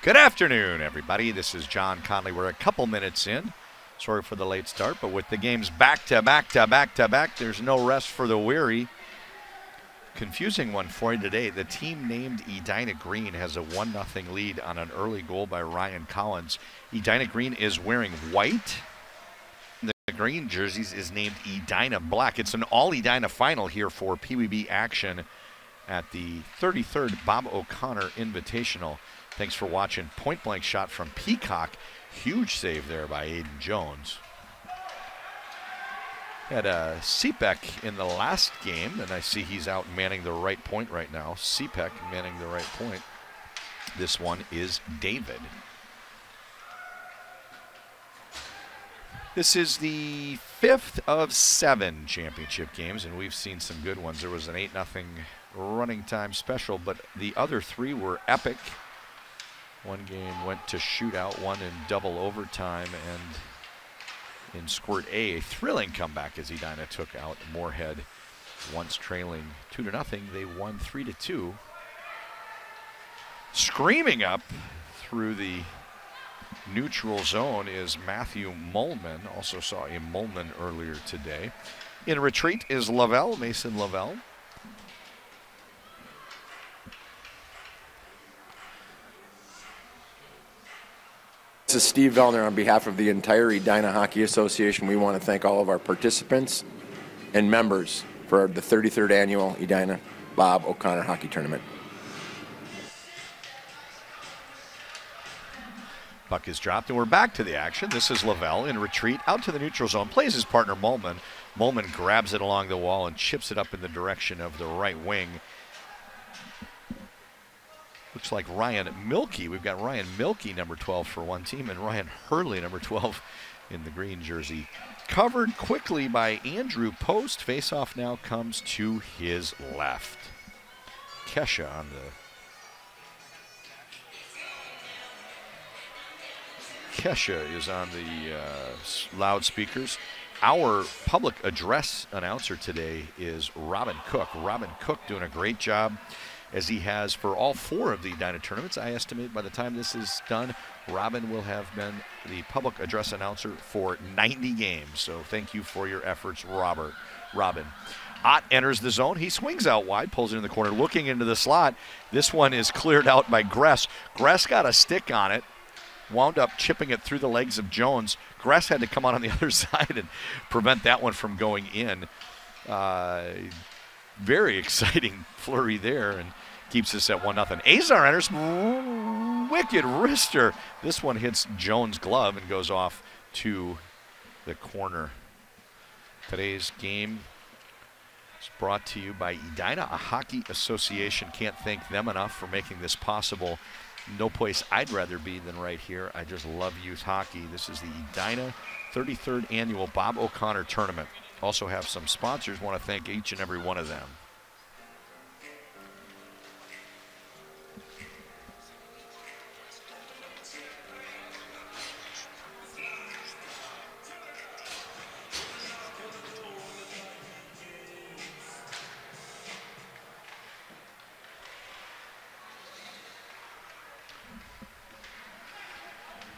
Good afternoon, everybody. This is John Conley. We're a couple minutes in. Sorry for the late start, but with the games back to back to back to back, there's no rest for the weary. Confusing one for you today. The team named Edina Green has a 1-0 lead on an early goal by Ryan Collins. Edina Green is wearing white. The green jerseys is named Edina Black. It's an all Edina final here for PWB action at the 33rd Bob O'Connor Invitational. Thanks for watching. Point blank shot from Peacock. Huge save there by Aiden Jones. Had Sepek in the last game, and I see he's out manning the right point right now. Sepek manning the right point. This one is David. This is the 5th of 7 championship games, and we've seen some good ones. There was an 8-0 running time special, but the other 3 were epic. One game went to shootout, one in double overtime, and in Squirt A thrilling comeback as Edina took out Moorhead. Once trailing 2-0, they won 3-2. Screaming up through the neutral zone is Matthew Molman. Also saw a Molman earlier today. In retreat is Lavelle, Mason Lavelle. This is Steve Vellner on behalf of the entire Edina Hockey Association. We want to thank all of our participants and members for the 33rd annual Edina Bob O'Connor Hockey Tournament. Puck is dropped, and we're back to the action. This is Lavelle in retreat, out to the neutral zone, plays his partner Molman. Molman grabs it along the wall and chips it up in the direction of the right wing. Looks like Ryan Milkey. We've got Ryan Milkey, number 12 for one team, and Ryan Hurley, number 12 in the green jersey. Covered quickly by Andrew Post. Faceoff now comes to his left. Kesha on the... Kesha is on the loudspeakers. Our public address announcer today is Robin Cook. Robin Cook doing a great job, as he has for all 4 of the Edina tournaments. I estimate by the time this is done, Robin will have been the public address announcer for 90 games. So thank you for your efforts, Robin. Ott enters the zone. He swings out wide, pulls it in the corner, looking into the slot. This one is cleared out by Gress. Gress got a stick on it, wound up chipping it through the legs of Jones. Gress had to come out on the other side and prevent that one from going in. Very exciting flurry there, and keeps us at 1-0. Azar enters, wicked wrister. This one hits Jones' glove and goes off to the corner. Today's game is brought to you by Edina, a hockey association. Can't thank them enough for making this possible. No place I'd rather be than right here. I just love youth hockey. This is the Edina 33rd annual Bob O'Connor Tournament. Also have some sponsors. Want to thank each and every one of them.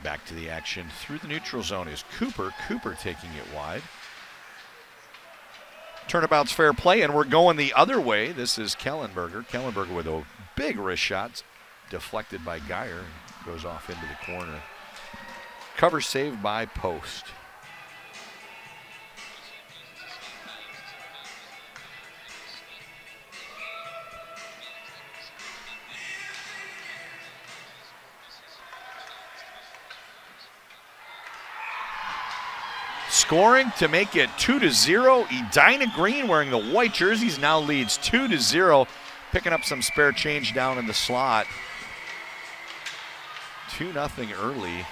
Back to the action through the neutral zone is Cooper. Cooper taking it wide. Turnabout's fair play, and we're going the other way. This is Kellenberger. Kellenberger with a big wrist shot, deflected by Geyer, goes off into the corner. Cover saved by Post. Scoring to make it 2-0. Edina Green, wearing the white jerseys, now leads 2-0. Picking up some spare change down in the slot. 2-0 early.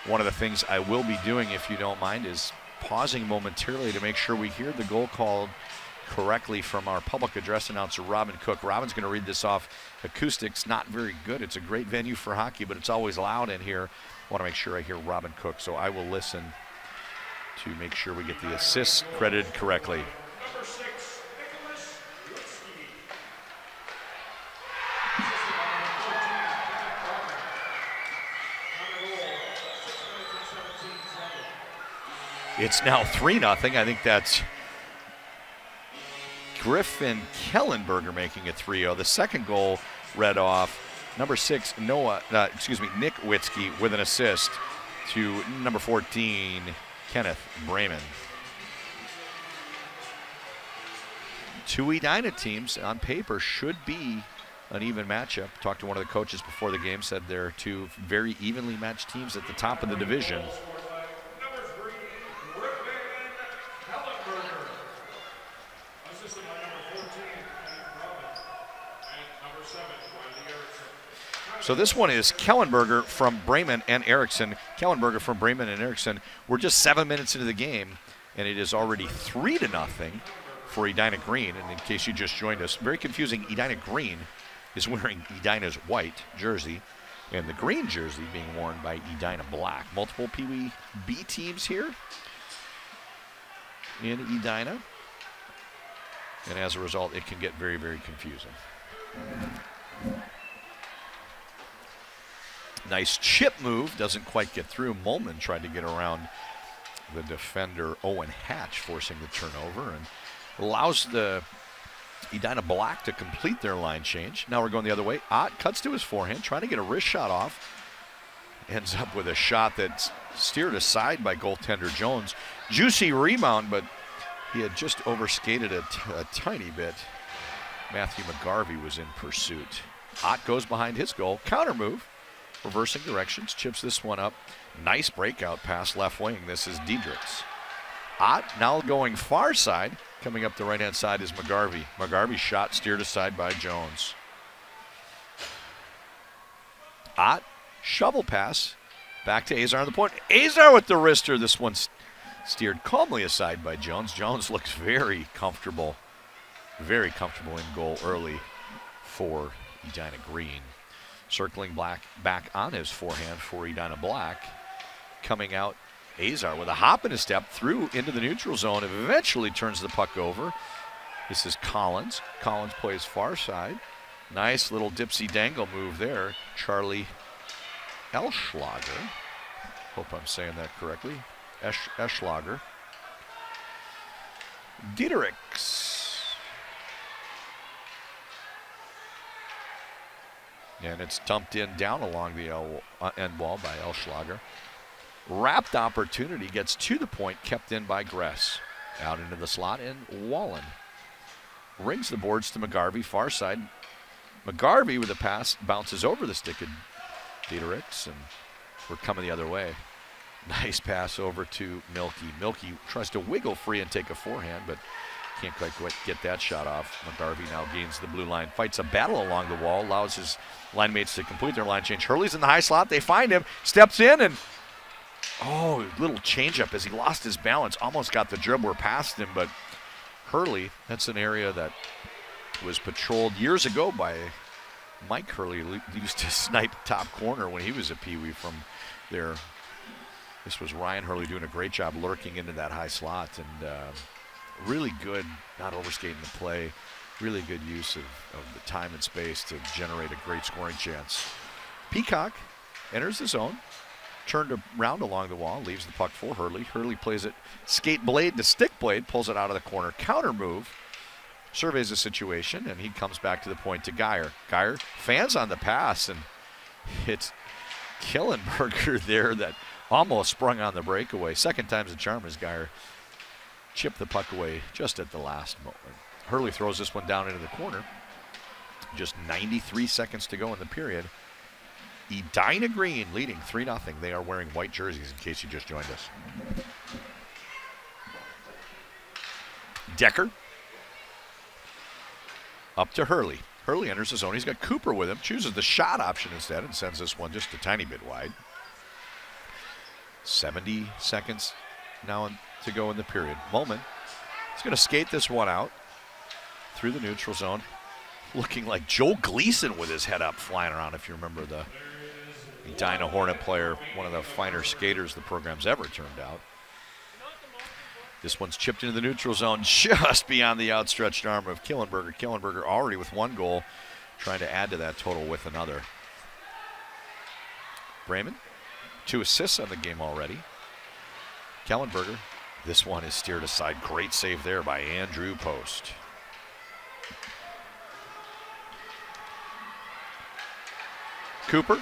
One of the things I will be doing, if you don't mind, is pausing momentarily to make sure we hear the goal called correctly from our public address announcer, Robin Cook. Robin's going to read this off. Acoustics not very good. It's a great venue for hockey, but it's always loud in here. I want to make sure I hear Robin Cook, so I will listen to make sure we get the assists credited correctly. It's now 3-0. I think that's Griffin Kellenberger making it 3-0. The second goal read off number 6, Nick Witzke with an assist to number 14, Kenneth Bremen. Two Edina teams on paper should be an even matchup. Talked to one of the coaches before the game, said they're two very evenly matched teams at the top of the division. So this one is Kellenberger from Bremen and Erickson. Kellenberger from Bremen and Erickson. We're just 7 minutes into the game, and it is already 3-0 for Edina Green. And in case you just joined us, very confusing. Edina Green is wearing Edina's white jersey, and the green jersey being worn by Edina Black. Multiple Pee Wee B teams here in Edina, and as a result, it can get very, very confusing. Nice chip move, doesn't quite get through. Molman tried to get around the defender Owen Hatch, forcing the turnover, and allows the Edina Black to complete their line change. Now we're going the other way. Ott cuts to his forehand, trying to get a wrist shot off. Ends up with a shot that's steered aside by goaltender Jones. Juicy rebound, but he had just overskated a tiny bit. Matthew McGarvey was in pursuit. Ott goes behind his goal. Counter move. Reversing directions, chips this one up. Nice breakout pass left wing. This is Diedrichs. Ott now going far side. Coming up the right-hand side is McGarvey. McGarvey's shot steered aside by Jones. Ott, shovel pass. Back to Azar on the point. Azar with the wrister. This one's steered calmly aside by Jones. Jones looks very comfortable in goal early for Edina Green. Circling back on his forehand for Edina Black. Coming out, Azar with a hop and a step through into the neutral zone and eventually turns the puck over. This is Collins. Collins plays far side. Nice little dipsy dangle move there. Charlie Eschlager. Hope I'm saying that correctly. Eschlager. Diedrichs. And it's dumped in down along the end wall by Eschlager. Wrapped opportunity gets to the point, kept in by Gress. Out into the slot, and Wallen rings the boards to McGarvey, far side. McGarvey with a pass bounces over the stick of Diedrichs, and we're coming the other way. Nice pass over to Milky. Milky tries to wiggle free and take a forehand, but can't quite get that shot off. McGarvey now gains the blue line, fights a battle along the wall, allows his line mates to complete their line change. Hurley's in the high slot. They find him, steps in, and little changeup as he lost his balance. Almost got the dribbler past him, but Hurley, that's an area that was patrolled years ago by Mike Hurley. He used to snipe top corner when he was a Pee Wee from there. This was Ryan Hurley doing a great job lurking into that high slot, and really good, not overskating the play, really good use of the time and space to generate a great scoring chance. Peacock enters the zone, turned around along the wall, leaves the puck for Hurley. Hurley plays it skate blade to stick blade, pulls it out of the corner. Counter move, surveys the situation, and he comes back to the point to Geyer. Geyer fans on the pass, and it's Kellenberger there that almost sprung on the breakaway. Second time's a charm as Geyer chipped the puck away just at the last moment. Hurley throws this one down into the corner. Just 93 seconds to go in the period. Edina Green leading 3-0. They are wearing white jerseys in case you just joined us. Decker. Up to Hurley. Hurley enters the zone. He's got Cooper with him. Chooses the shot option instead and sends this one just a tiny bit wide. 70 seconds now to go in the period. Molman is going to skate this one out through the neutral zone. Looking like Joe Gleason with his head up, flying around, if you remember the Edina Hornet player, one of the finer skaters the program's ever turned out. This one's chipped into the neutral zone just beyond the outstretched arm of Killenberger. Killenberger already with 1 goal, trying to add to that total with another. Bremen, 2 assists on the game already. Kellenberger, this one is steered aside. Great save there by Andrew Post. Cooper.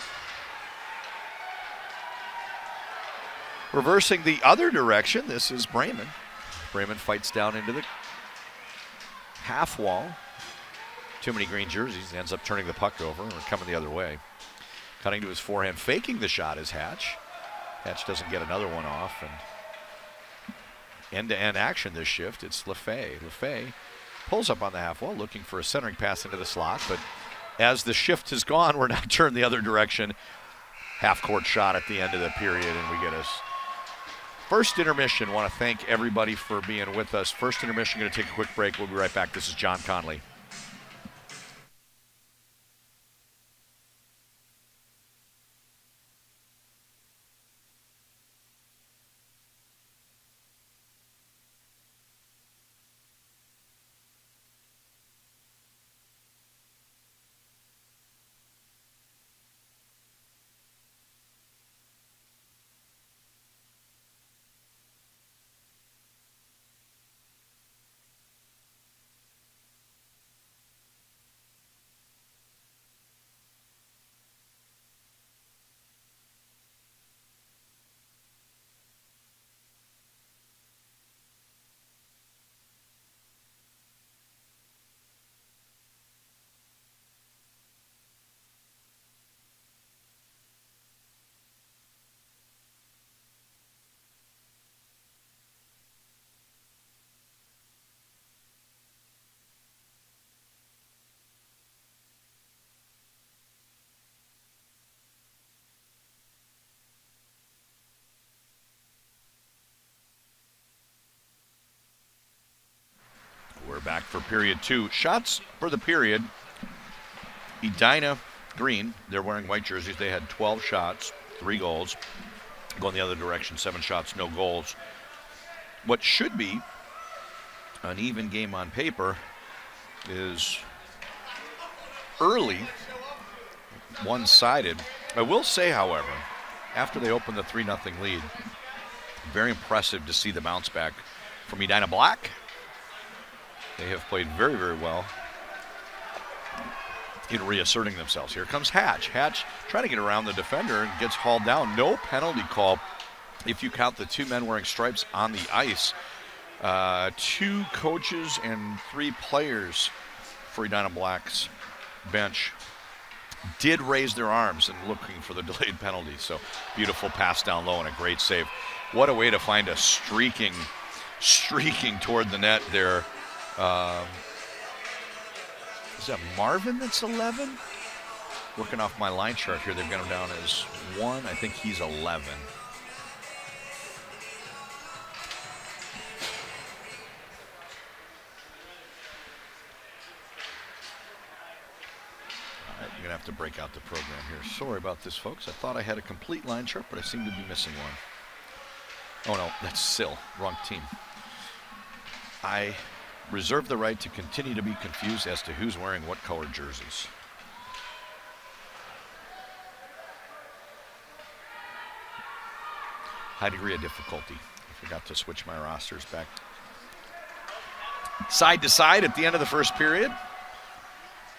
Reversing the other direction, this is Bremen. Bremen fights down into the half wall. Too many green jerseys, ends up turning the puck over and coming the other way. Cutting to his forehand, faking the shot is Hatch. Hatch doesn't get another one off, and end-to-end action this shift. It's LeFay. LeFay pulls up on the half wall, looking for a centering pass into the slot, but as the shift has gone, we're now turned the other direction. Half-court shot at the end of the period, and we get us first intermission. Want to thank everybody for being with us. First intermission, going to take a quick break. We'll be right back. This is John Conley. We're back for period 2. Shots for the period. Edina green, they're wearing white jerseys. They had 12 shots, 3 goals. Going the other direction, 7 shots, no goals. What should be an even game on paper is early, one-sided. I will say, however, after they opened the 3-0 lead, very impressive to see the bounce back from Edina Black. They have played very, very well in reasserting themselves. Here comes Hatch. Hatch trying to get around the defender and gets hauled down. No penalty call if you count the 2 men wearing stripes on the ice. 2 coaches and 3 players for Edina Black's bench did raise their arms and looking for the delayed penalty. So beautiful pass down low and a great save. What a way to find a streaking toward the net there. Is that Marvin that's 11? Working off my line chart here, they've got him down as 1. I think he's 11. All right, you're going to have to break out the program here. Sorry about this, folks. I thought I had a complete line chart, but I seem to be missing one. Oh, no, that's Sill. Wrong team. I reserve the right to continue to be confused as to who's wearing what color jerseys. High degree of difficulty. I forgot to switch my rosters back side to side at the end of the first period.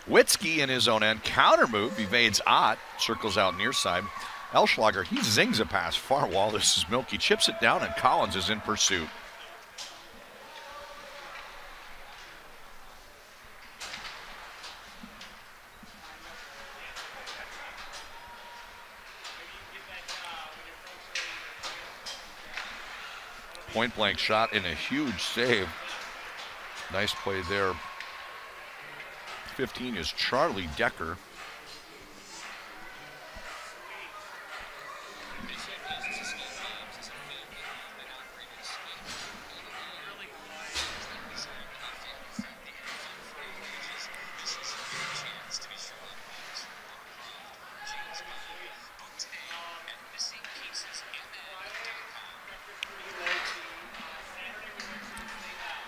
Witzke in his own end. Counter move, evades Ott, circles out near side. Elschlager, he zings a pass far wall. This is Milky, chips it down, and Collins is in pursuit. Point blank shot and a huge save. Nice play there. 15 is Charlie Decker.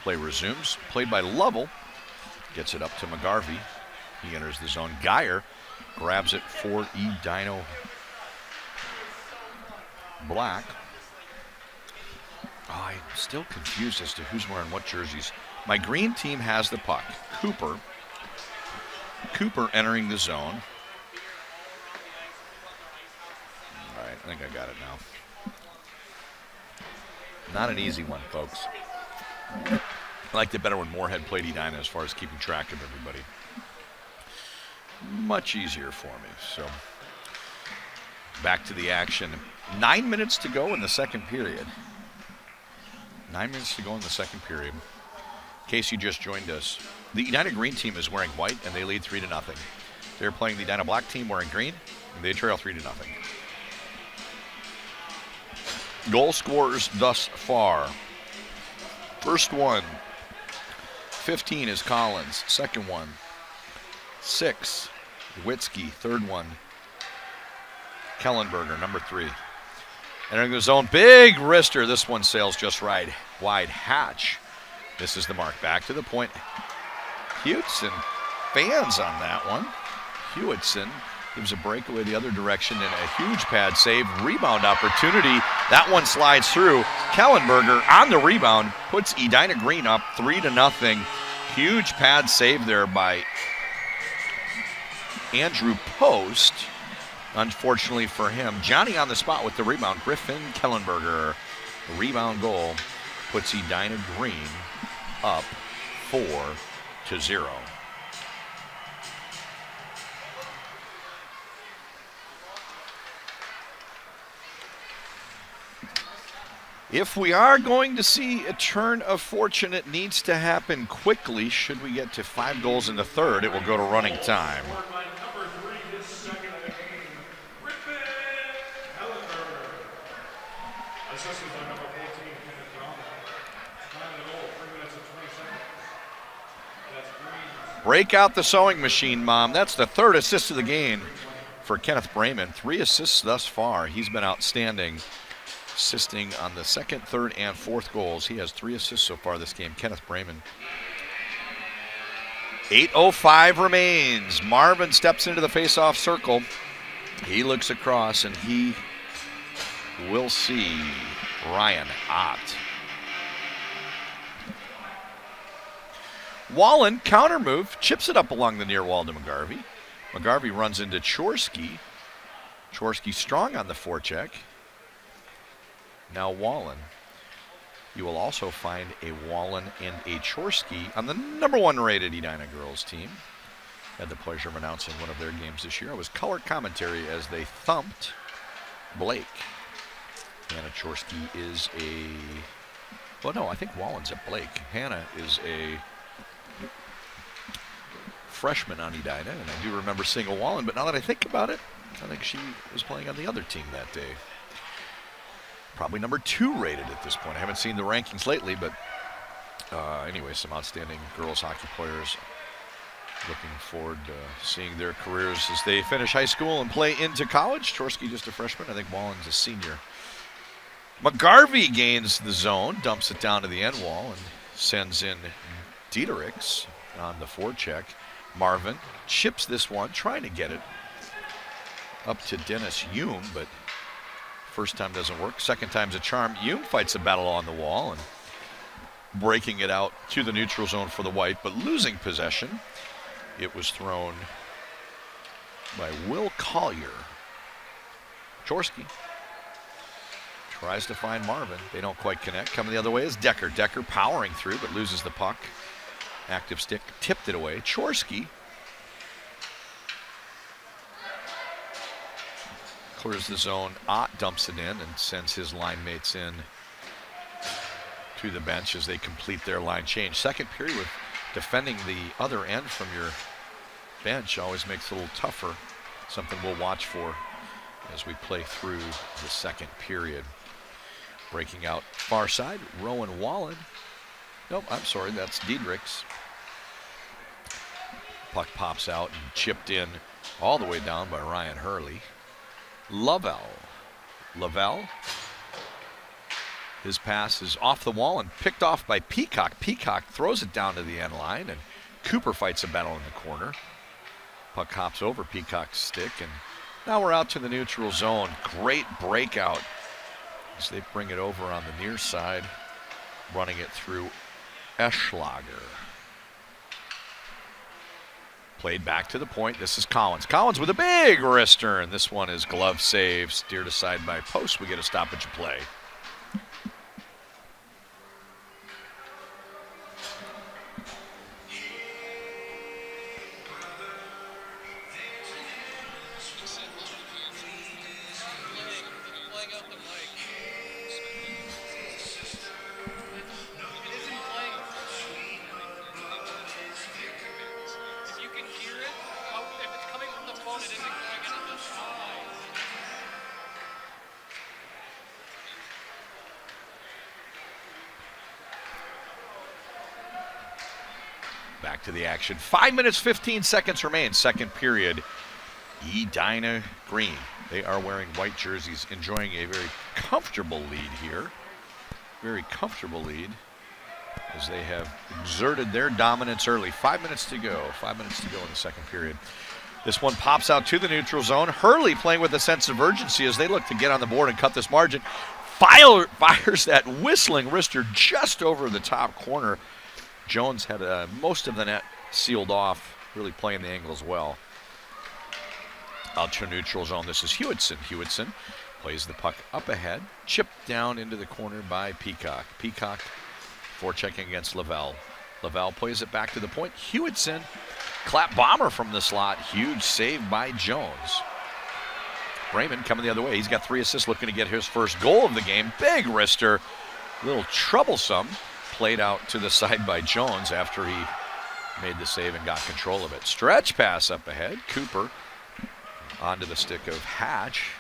Play resumes. Played by Lovell. Gets it up to McGarvey. He enters the zone. Geyer grabs it for Edina Black. Oh, I'm still confused as to who's wearing what jerseys. My green team has the puck. Cooper entering the zone. All right, I think I got it now. Not an easy one, folks. I liked it better when Moorhead played Edina as far as keeping track of everybody. Much easier for me. So back to the action. 9 minutes to go in the second period. 9 minutes to go in the second period. In case you just joined us, the Edina green team is wearing white, and they lead 3-0. They're playing the Edina black team wearing green, and they trail 3-0. Goal scorers thus far. First one, 15 is Collins. Second one, 6, Witzke. Third one, Kellenberger, number 3. Entering the zone, big wrister. This one sails just right. Wide. Hatch. This is the mark. Back to the point. Hewitson fans on that one. Hewitson gives a breakaway the other direction and a huge pad save. Rebound opportunity. That one slides through. Kellenberger on the rebound puts Edina Green up 3-0. Huge pad save there by Andrew Post. Unfortunately for him, Johnny on the spot with the rebound. Griffin Kellenberger, rebound goal, puts Edina Green up 4-0. If we are going to see a turn of fortune, it needs to happen quickly. Should we get to 5 goals in the third, it will go to running time. Break out the sewing machine, Mom. That's the 3rd assist of the game for Kenneth Brayman. 3 assists thus far. He's been outstanding, assisting on the 2nd, 3rd, and 4th goals. He has 3 assists so far this game, Kenneth Brayman. 8:05 remains. Marvin steps into the face-off circle. He looks across, and he will see Ryan Ott. Wallen, counter move, chips it up along the near wall to McGarvey. McGarvey runs into Chorsky. Chorsky strong on the forecheck. Now Wallen. You will also find a Wallen and a Chorsky on the number 1 rated Edina girls team. Had the pleasure of announcing one of their games this year. It was color commentary as they thumped Blake. Hannah Chorsky is a, well, no, I think Wallen's at Blake. Hannah is a freshman on Edina, and I do remember seeing a Wallen, but now that I think about it, I think she was playing on the other team that day. Probably number 2 rated at this point. I haven't seen the rankings lately, but anyway, some outstanding girls hockey players. Looking forward to seeing their careers as they finish high school and play into college. Chorsky just a freshman. I think Wallen's a senior. McGarvey gains the zone, dumps it down to the end wall, and sends in Diedericks on the forecheck. Marvin chips this one, trying to get it up to Dennis Hume, but first time doesn't work. Second time's a charm. Hume fights a battle on the wall and breaking it out to the neutral zone for the white, but losing possession. It was thrown by Will Collier. Chorsky tries to find Marvin. They don't quite connect. Coming the other way is Decker. Decker powering through, but loses the puck. Active stick, tipped it away. Chorsky clears the zone. Ott dumps it in and sends his line mates in to the bench as they complete their line change. Second period with defending the other end from your bench always makes it a little tougher. Something we'll watch for as we play through the second period. Breaking out far side, Rowan Wallen. Nope, I'm sorry, that's Diedericks. Puck pops out and chipped in all the way down by Ryan Hurley. Lavelle His pass is off the wall and picked off by Peacock. Peacock throws it down to the end line, and Cooper fights a battle in the corner. Puck hops over Peacock's stick, and now we're out to the neutral zone. Great breakout as they bring it over on the near side, running it through Eschlager. Played back to the point. This is Collins. Collins with a big wrister, and this one is glove save, steered aside by Post. We get a stoppage of play. Back to the action. 5 minutes, 15 seconds remain. Second period. Edina green. They are wearing white jerseys, enjoying a very comfortable lead here. Very comfortable lead as they have exerted their dominance early. 5 minutes to go. 5 minutes to go in the second period. This one pops out to the neutral zone. Hurley playing with a sense of urgency as they look to get on the board and cut this margin. Fires that whistling wrister just over the top corner. Jones had most of the net sealed off, really playing the angle as well. Out to neutral zone. This is Hewitson. Hewitson plays the puck up ahead, chipped down into the corner by Peacock. Peacock forechecking against Lavelle. Lavelle plays it back to the point. Hewitson, clap bomber from the slot. Huge save by Jones. Raymond coming the other way. He's got 3 assists, looking to get his first goal of the game. Big wrister, a little troublesome. Played out to the side by Jones after he made the save and got control of it. Stretch pass up ahead. Cooper onto the stick of Hatch.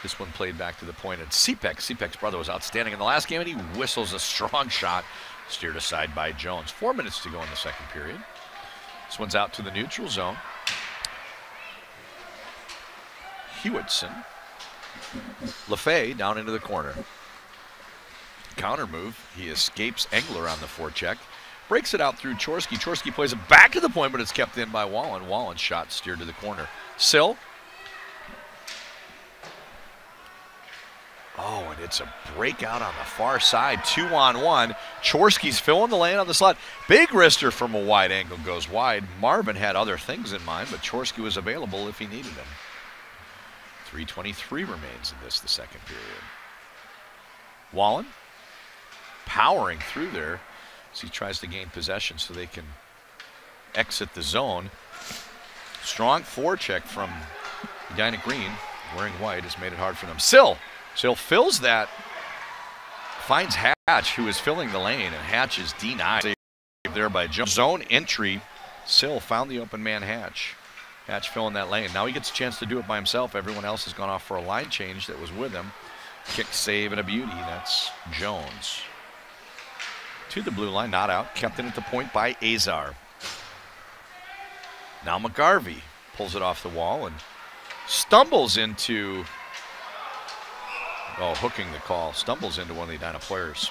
This one played back to the point at Cepek. Cepek's brother was outstanding in the last game, and he whistles a strong shot, steered aside by Jones. 4 minutes to go in the second period. This one's out to the neutral zone. Hewitson. LaFay down into the corner. Counter move. He escapes Engler on the forecheck. Breaks it out through Chorsky. Chorsky plays it back to the point, but it's kept in by Wallen. Wallen's shot steered to the corner. Sill. Oh, and it's a breakout on the far side. 2-on-1. Chorsky's filling the lane on the slot. Big wrister from a wide angle goes wide. Marvin had other things in mind, but Chorsky was available if he needed him. 3:23 remains in this, the second period. Wallen powering through there as he tries to gain possession so they can exit the zone. Strong forecheck from Edina Green, wearing white, has made it hard for them. Sill fills that, finds Hatch, who is filling the lane, and Hatch is denied there by Jones. Zone entry. Sill found the open man Hatch. Hatch filling that lane. Now he gets a chance to do it by himself. Everyone else has gone off for a line change that was with him. Kick, save, and a beauty. That's Jones. To the blue line, not out. Kept in at the point by Azar. Now McGarvey pulls it off the wall and stumbles into, hooking the call. Stumbles into one of the Edina players.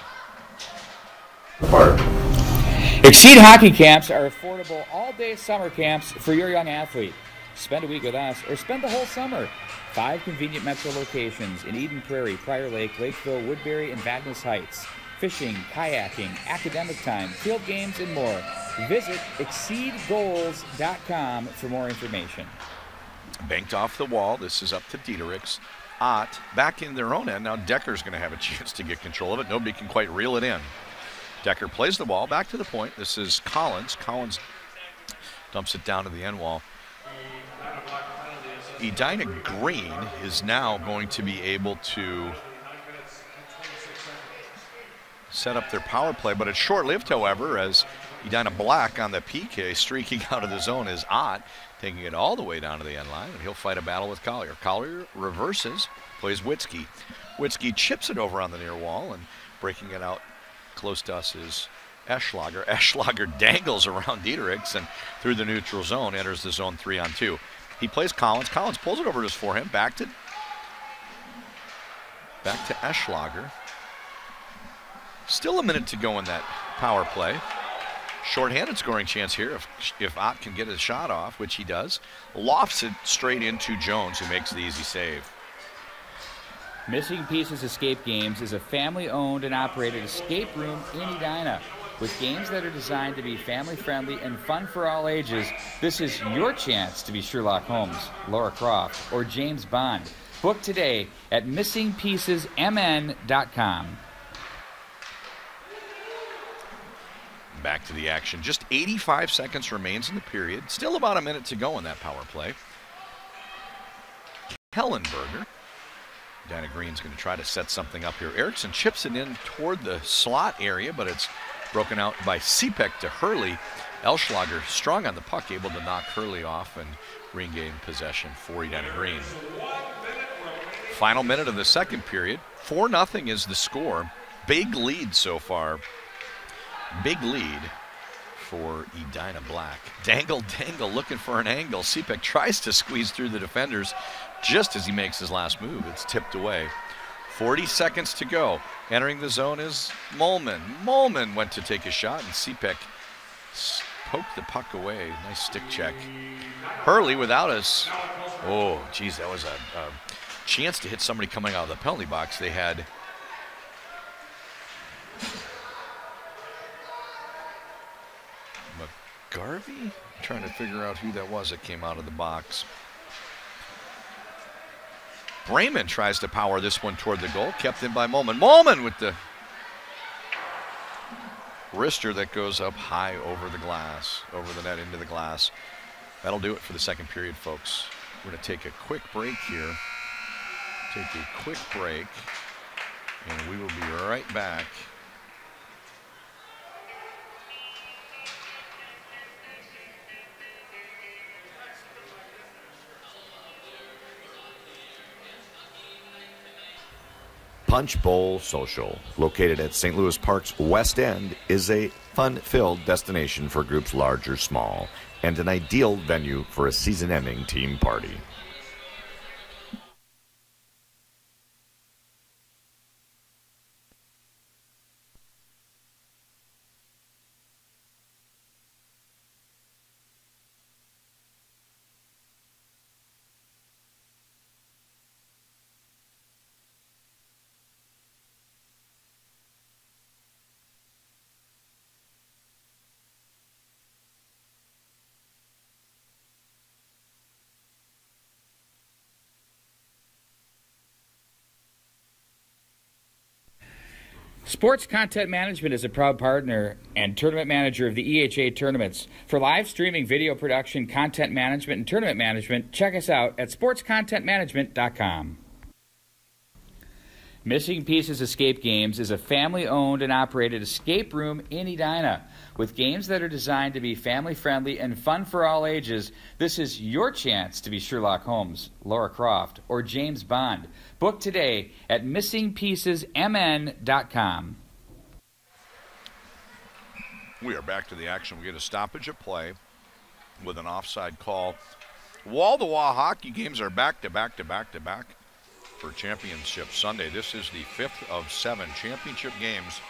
Exceed hockey camps are affordable all-day summer camps for your young athlete. Spend a week with us or spend the whole summer. 5 convenient metro locations in Eden Prairie, Prior Lake, Lakeville, Woodbury, and Vagnes Heights. Fishing, kayaking, academic time, field games, and more. Visit exceedgoals.com for more information. Banked off the wall. This is up to Diedericks. Ott back in their own end. Now Decker's going to have a chance to get control of it. Nobody can quite reel it in. Decker plays the ball back to the point. This is Collins. Collins dumps it down to the end wall. Edina Green is now going to be able to set up their power play, but it's short-lived, however, as Edina Black on the PK streaking out of the zone is Ott, taking it all the way down to the end line, and he'll fight a battle with Collier. Collier reverses, plays Witzke. Witzke chips it over on the near wall, and breaking it out close to us is Eschlager. Eschlager dangles around Diedericks and through the neutral zone enters the zone 3-on-2. He plays Collins. Collins pulls it over to his forehand, back to Eschlager. Still a minute to go in that power play. Shorthanded scoring chance here if Ott can get a shot off, which he does. Lofts it straight into Jones, who makes the easy save. Missing Pieces Escape Games is a family-owned and operated escape room in Edina. With games that are designed to be family-friendly and fun for all ages, this is your chance to be Sherlock Holmes, Laura Croft, or James Bond. Book today at missingpiecesmn.com. Back to the action. Just 85 seconds remains in the period. Still about a minute to go in that power play. Hellenberger. Edina Green's going to try to set something up here. Erickson chips it in toward the slot area, but it's broken out by Sipek to Hurley. Elschlager strong on the puck, able to knock Hurley off and regain possession for Edina Green. Final minute of the second period. 4-0 is the score. Big lead so far. Big lead for Edina Black. Dangle looking for an angle. Sipek tries to squeeze through the defenders just as he makes his last move. It's tipped away. 40 seconds to go. Entering the zone is Molman. Molman went to take a shot, and Sipek poked the puck away. Nice stick check. Hurley without us. Oh, geez, that was a chance to hit somebody coming out of the penalty box. They had Garvey? Trying to figure out who that was that came out of the box. Brayman tries to power this one toward the goal. Kept in by Molman. Molman with the wrister that goes up high over the glass, over the net into the glass. That'll do it for the second period, folks. We're going to take a quick break here. Take a quick break, and we will be right back. Punch Bowl Social, located at St. Louis Park's West End, is a fun-filled destination for groups large or small, and an ideal venue for a season-ending team party. Sports Content Management is a proud partner and tournament manager of the EHA tournaments. For live streaming, video production, content management, and tournament management, check us out at sportscontentmanagement.com. Missing Pieces Escape Games is a family-owned and operated escape room in Edina. With games that are designed to be family-friendly and fun for all ages, this is your chance to be Sherlock Holmes, Laura Croft, or James Bond. Book today at missingpiecesmn.com. We are back to the action. We get a stoppage of play with an offside call. Wall-to-wall hockey games are back-to-back for Championship Sunday. This is the 5th of 7 championship games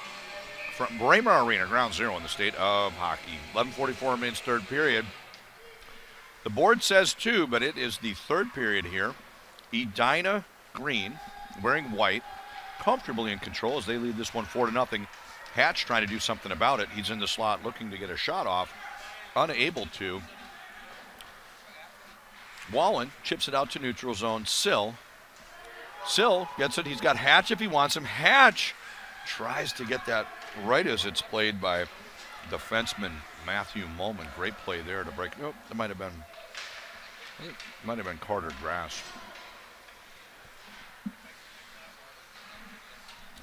from Braemar Arena, ground zero in the state of hockey. 11:44 remains third period. The board says 2, but it is the third period here. Edina Green, wearing white, comfortably in control as they lead this one 4-0. Hatch trying to do something about it. He's in the slot looking to get a shot off. Unable to. Wallen chips it out to neutral zone. Sill gets it. He's got Hatch if he wants him. Hatch tries to get that right as it's played by defenseman Matthew Molman. Great play there to break. Nope, that might have been Carter Grass.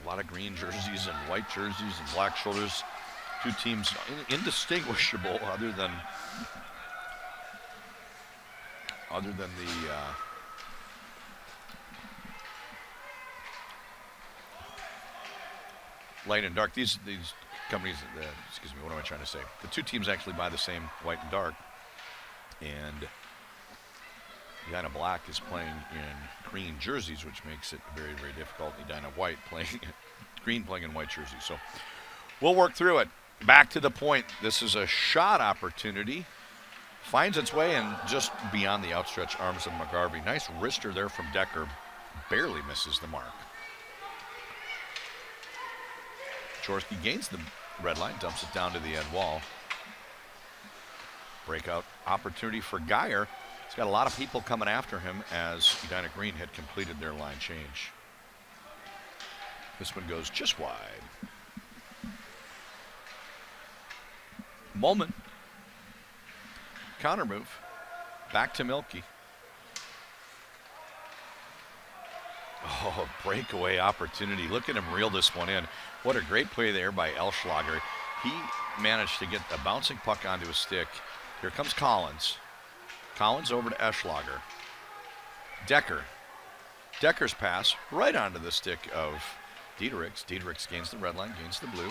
A lot of green jerseys and white jerseys and black shoulders. Two teams indistinguishable other than the light and dark. These companies, excuse me, what am I trying to say? The two teams actually buy the same white and dark. And Edina Black is playing in green jerseys, which makes it very, very difficult. Edina White playing green playing in white jersey. So we'll work through it. Back to the point. This is a shot opportunity. Finds its way and just beyond the outstretched arms of McGarvey. Nice wrister there from Decker. Barely misses the mark. Jaworski gains the red line, dumps it down to the end wall. Breakout opportunity for Geyer. He's got a lot of people coming after him as Edina Green had completed their line change. This one goes just wide. Moment. Counter move. Back to Milky. Oh, breakaway opportunity. Look at him reel this one in. What a great play there by Elschlager. He managed to get a bouncing puck onto his stick. Here comes Collins. Collins over to Eschlager. Decker. Decker's pass right onto the stick of Diedericks. Diedericks gains the red line, gains the blue.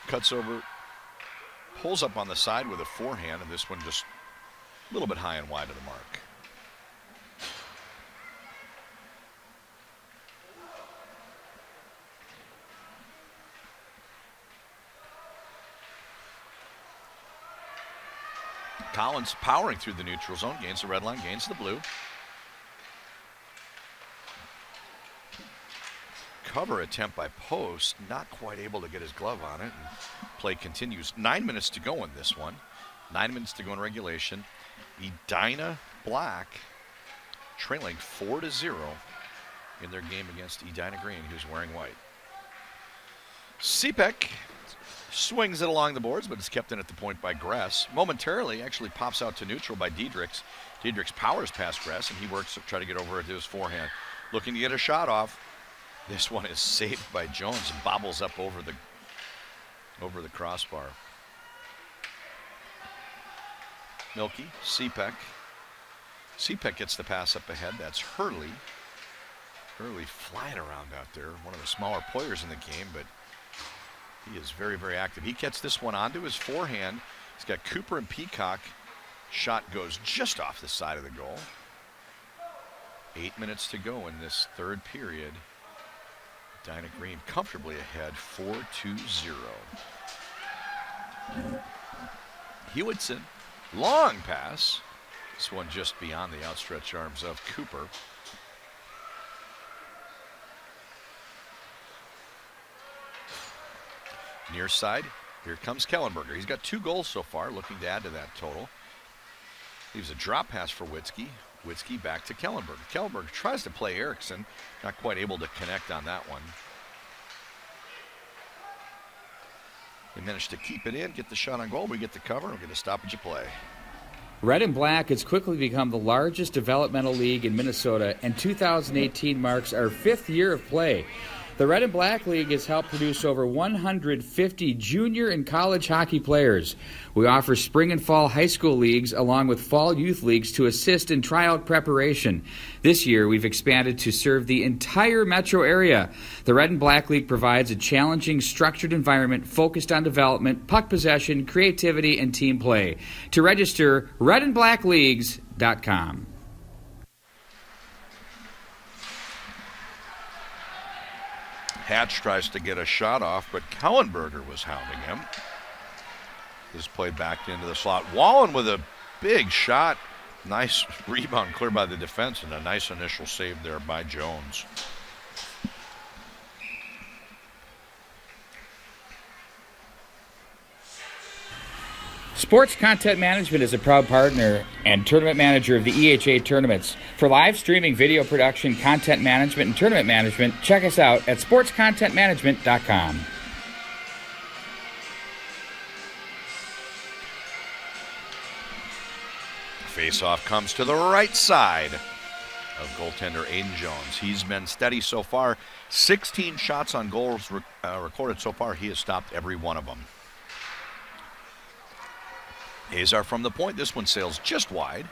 Cuts over, pulls up on the side with a forehand, and this one just a little bit high and wide of the mark. Collins powering through the neutral zone, gains the red line, gains the blue. Cover attempt by Post, not quite able to get his glove on it, and play continues. 9 minutes to go in this one. 9 minutes to go in regulation. Edina Black trailing 4-0 in their game against Edina Green, who's wearing white. Cepek swings it along the boards, but it's kept in at the point by Gress. Momentarily, actually pops out to neutral by Diedericks. Diedericks powers past Gress, and he works to try to get over it to his forehand. Looking to get a shot off. This one is saved by Jones and bobbles up over the crossbar. Milky, Cepek. Cepek gets the pass up ahead. That's Hurley. Hurley flying around out there. One of the smaller players in the game, but he is very, very active. He gets this one onto his forehand. He's got Cooper and Peacock. Shot goes just off the side of the goal. 8 minutes to go in this third period. Edina Green comfortably ahead, 4-0. Hewitson, long pass. This one just beyond the outstretched arms of Cooper. Near side, here comes Kellenberger. He's got 2 goals so far, looking to add to that total. Leaves a drop pass for Witzke. Witzke back to Kellenberger. Kellenberger tries to play Erickson, not quite able to connect on that one. They managed to keep it in, get the shot on goal. We get the cover, and we get a stoppage of play. Red and Black has quickly become the largest developmental league in Minnesota, and 2018 marks our 5th year of play. The Red and Black League has helped produce over 150 junior and college hockey players. We offer spring and fall high school leagues along with fall youth leagues to assist in tryout preparation. This year, we've expanded to serve the entire metro area. The Red and Black League provides a challenging, structured environment focused on development, puck possession, creativity, and team play. To register, redandblackleagues.com. Hatch tries to get a shot off, but Kellenberger was hounding him. This played back into the slot. Wallen with a big shot. Nice rebound clear by the defense and a nice initial save there by Jones. Sports Content Management is a proud partner and tournament manager of the EHA tournaments. For live streaming, video production, content management, and tournament management, check us out at sportscontentmanagement.com. Face-off comes to the right side of goaltender Aiden Jones. He's been steady so far. 16 shots on goals recorded so far. He has stopped every one of them. Azar from the point. This one sails just wide.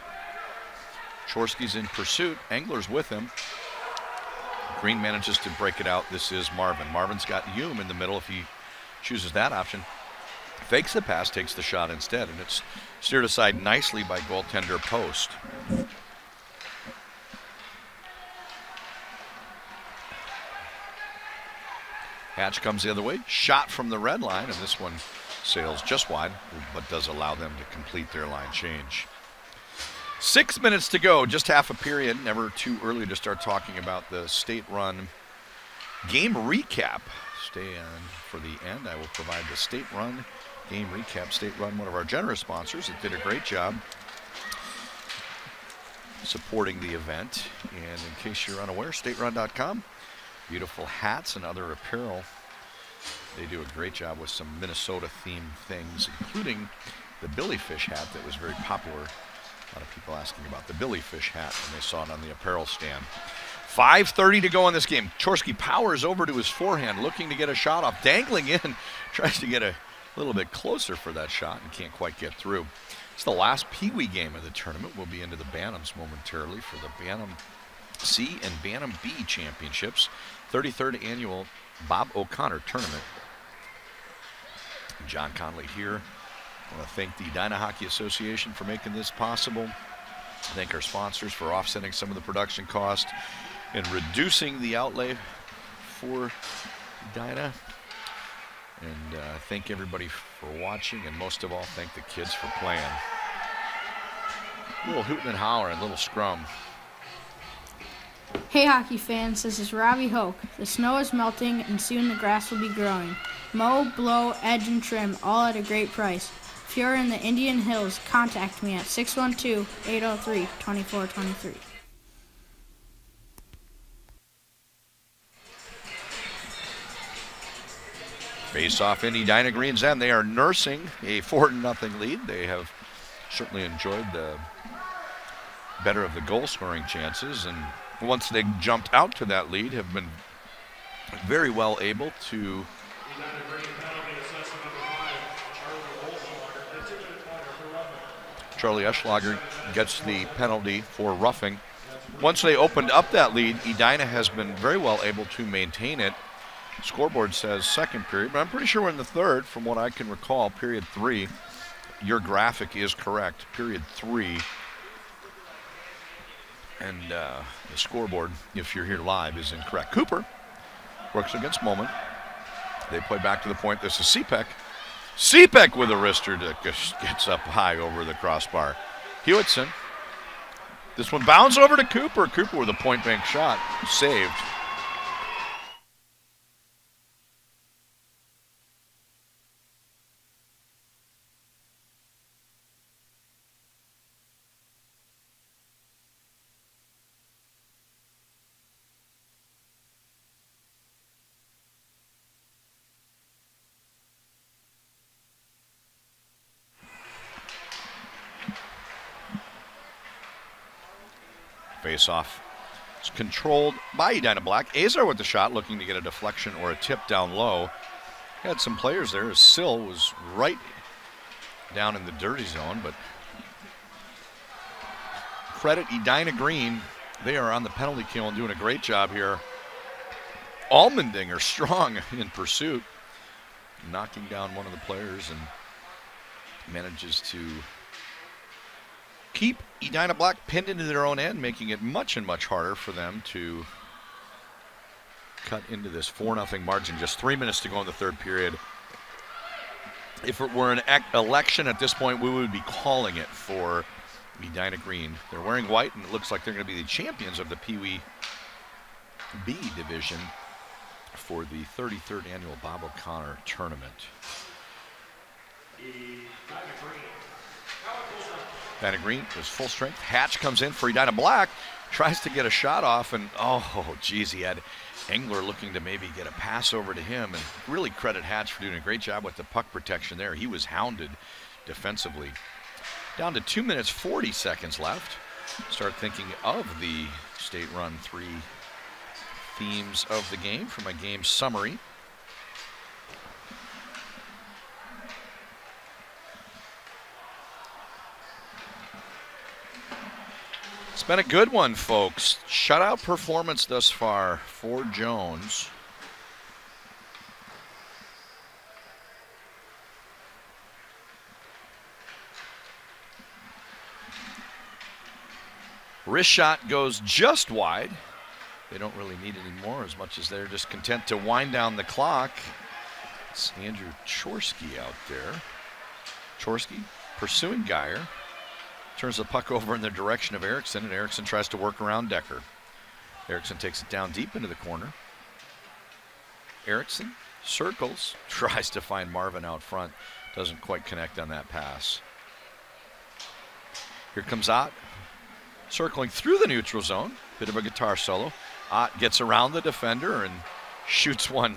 Jaworski's in pursuit. Engler's with him. Green manages to break it out. This is Marvin. Marvin's got Hume in the middle if he chooses that option. Fakes the pass, takes the shot instead, and it's steered aside nicely by goaltender Post. Hatch comes the other way, shot from the red line, and this one sails just wide, but does allow them to complete their line change. 6 minutes to go, just half a period. Never too early to start talking about the state-run game recap. Stay on for the end. I will provide the state-run game recap. State-run, one of our generous sponsors, that did a great job supporting the event. And in case you're unaware, staterun.com, beautiful hats and other apparel. They do a great job with some Minnesota-themed things, including the Billy Fish hat that was very popular. A lot of people asking about the Billy Fish hat when they saw it on the apparel stand. 5:30 to go in this game. Chorsky powers over to his forehand, looking to get a shot off, dangling in, tries to get a little bit closer for that shot and can't quite get through. It's the last Pee Wee game of the tournament. We'll be into the Bantams momentarily for the Bantam C and Bantam B championships. 33rd annual Bob O'Connor tournament. John Conley here. I want to thank the Edina Hockey Association for making this possible. Thank our sponsors for offsetting some of the production cost and reducing the outlay for Edina. And thank everybody for watching, and most of all, thank the kids for playing. A little hooting and hollering, a little scrum. Hey hockey fans, this is Robbie Hoke. The snow is melting and soon the grass will be growing. Mow, blow, edge, and trim, all at a great price. If you're in the Indian Hills, contact me at 612-803-2423. Face off in Edina Green's end. They are nursing a 4-0 lead. They have certainly enjoyed the better of the goal scoring chances, and once they jumped out to that lead, have been very well able to Charlie Eschlager gets the penalty for roughing. Once they opened up that lead, Edina has been very well able to maintain it. Scoreboard says second period, but I'm pretty sure we're in the third from what I can recall. Period 3. Your graphic is correct. Period 3. And the scoreboard, if you're here live, is incorrect. Cooper works against Moment. They play back to the point. This is Cepek. Cepek with a wrister that gets up high over the crossbar. Hewitson. This one bounds over to Cooper. Cooper with a point bank shot. Saved. Face-off. It's controlled by Edina Black. Azar with the shot, looking to get a deflection or a tip down low. Had some players there as Sill was right down in the dirty zone, but credit Edina Green. They are on the penalty kill and doing a great job here. Allmendinger strong in pursuit, knocking down one of the players and manages to keep Edina Black pinned into their own end, making it much and much harder for them to cut into this 4-0 margin. Just 3 minutes to go in the third period. If it were an election at this point, we would be calling it for Edina Green. They're wearing white, and it looks like they're going to be the champions of the Pee Wee B division for the 33rd annual Bob O'Connor tournament. Edina Green was full strength. Hatch comes in for Edina Black, tries to get a shot off, and oh, geez, he had Engler looking to maybe get a pass over to him, and really credit Hatch for doing a great job with the puck protection there. He was hounded defensively. Down to 2 minutes, 40 seconds left. Start thinking of the State Run 3 themes of the game from a game summary. It's been a good one, folks. Shutout performance thus far for Jones. Wrist shot goes just wide. they don't really need any more as much as they're just content to wind down the clock. It's Andrew Chorsky out there. Chorsky pursuing Geyer. Turns the puck over in the direction of Erickson, and Erickson tries to work around Decker. Erickson takes it down deep into the corner. Erickson circles, tries to find Marvin out front. Doesn't quite connect on that pass. Here comes Ott, circling through the neutral zone. Bit of a guitar solo. Ott gets around the defender and shoots one.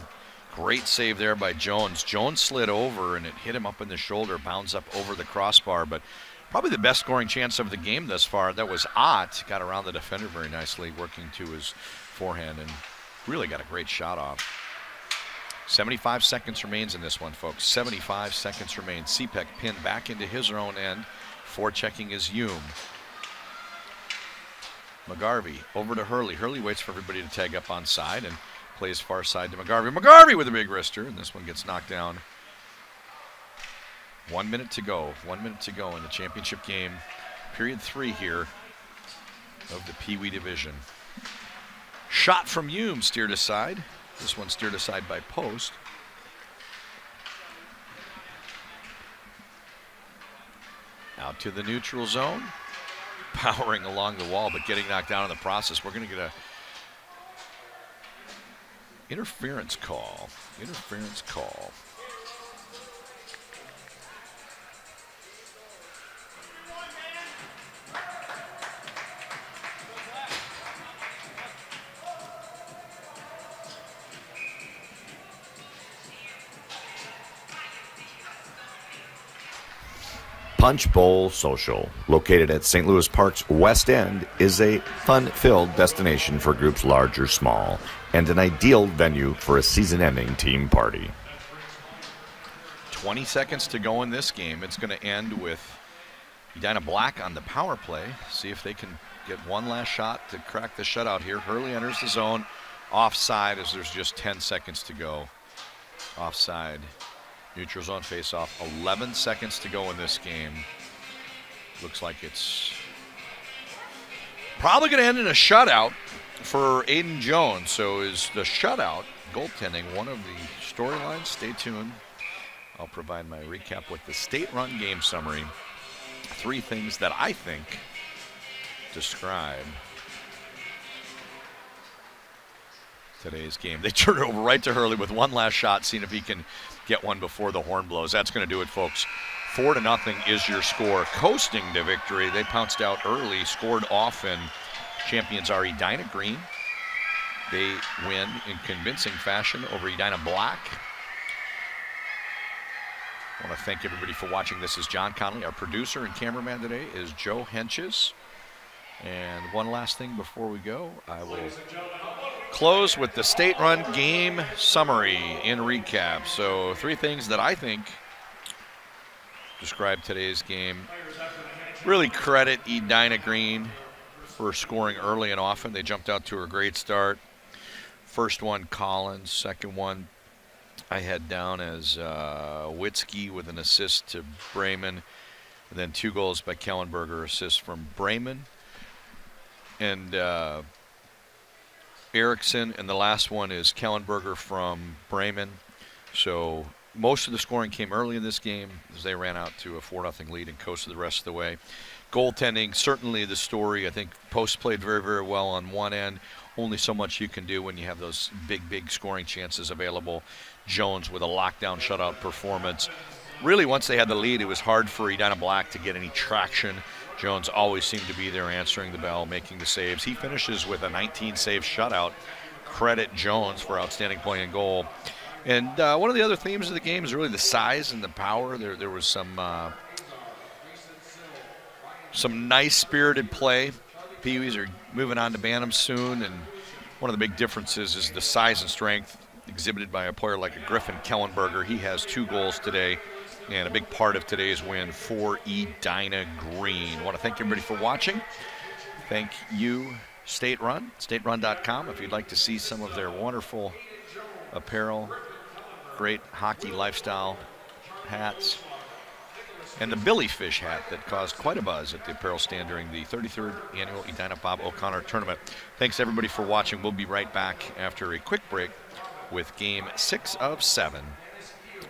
Great save there by Jones. Jones slid over and it hit him up in the shoulder, bounds up over the crossbar, but probably the best scoring chance of the game thus far. That was Ott. Got around the defender very nicely, working to his forehand, and really got a great shot off. 75 seconds remains in this one, folks. 75 seconds remain. Cepek pinned back into his own end. Forechecking is Hume. McGarvey over to Hurley. Hurley waits for everybody to tag up on side and plays far side to McGarvey. McGarvey with a big wrister, and this one gets knocked down. 1 minute to go. 1 minute to go in the championship game. Period 3 here of the Pee Wee division. Shot from Hume, steered aside. This one steered aside by Post. Out to the neutral zone. Powering along the wall, but getting knocked down in the process. We're going to get a interference call. Interference call. Punch Bowl Social, located at St. Louis Park's West End, is a fun-filled destination for groups large or small, and an ideal venue for a season-ending team party. 20 seconds to go in this game. It's going to end with Edina Black on the power play. See if they can get one last shot to crack the shutout here. Hurley enters the zone. Offside as there's just 10 seconds to go. Offside. Neutral zone face-off. 11 seconds to go in this game. Looks like it's probably going to end in a shutout for Aiden Jones. So is the shutout goaltending one of the storylines? Stay tuned. I'll provide my recap with the State Run game summary. 3 things that I think describe today's game. They turn it over right to Hurley with one last shot, seeing if he can get one before the horn blows. That's going to do it, folks. 4-0 is your score. Coasting to victory. They pounced out early, scored often. Champions are Edina Green. They win in convincing fashion over Edina Black. I want to thank everybody for watching. This is John Connolly. Our producer and cameraman today is Joe Henches. And one last thing before we go, I will close with the State Run game summary in recap. So 3 things that I think describe today's game. Really credit Edina Green for scoring early and often. They jumped out to a great start. First one, Collins. Second one, I had down as Witzke with an assist to Bremen. And then 2 goals by Kellenberger, assist from Bremen and Erickson, and the last one is Kellenberger from Bremen. So most of the scoring came early in this game as they ran out to a 4-0 lead and coasted the rest of the way. Goaltending, certainly the story. I think Post played very, very well on one end. Only so much you can do when you have those big scoring chances available. Jones with a lockdown shutout performance. Really, once they had the lead, it was hard for Edina Black to get any traction. Jones always seemed to be there answering the bell, making the saves. He finishes with a 19-save shutout. Credit Jones for outstanding play and goal. And one of the other themes of the game is really the size and the power. There was some nice-spirited play. Pee-wees are moving on to Bantam soon, and one of the big differences is the size and strength exhibited by a player like a Griffin Kellenberger. He has 2 goals today, and a big part of today's win for Edina Green. I want to thank everybody for watching. Thank you, State Run, staterun.com. If you'd like to see some of their wonderful apparel, great hockey lifestyle hats, and the Billy Fish hat that caused quite a buzz at the apparel stand during the 33rd annual Edina Bob O'Connor tournament. Thanks everybody for watching. We'll be right back after a quick break with game 6 of 7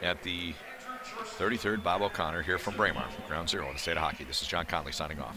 at the 33rd Bob O'Connor here from Braemar, Ground Zero in the state of hockey. This is John Conley signing off.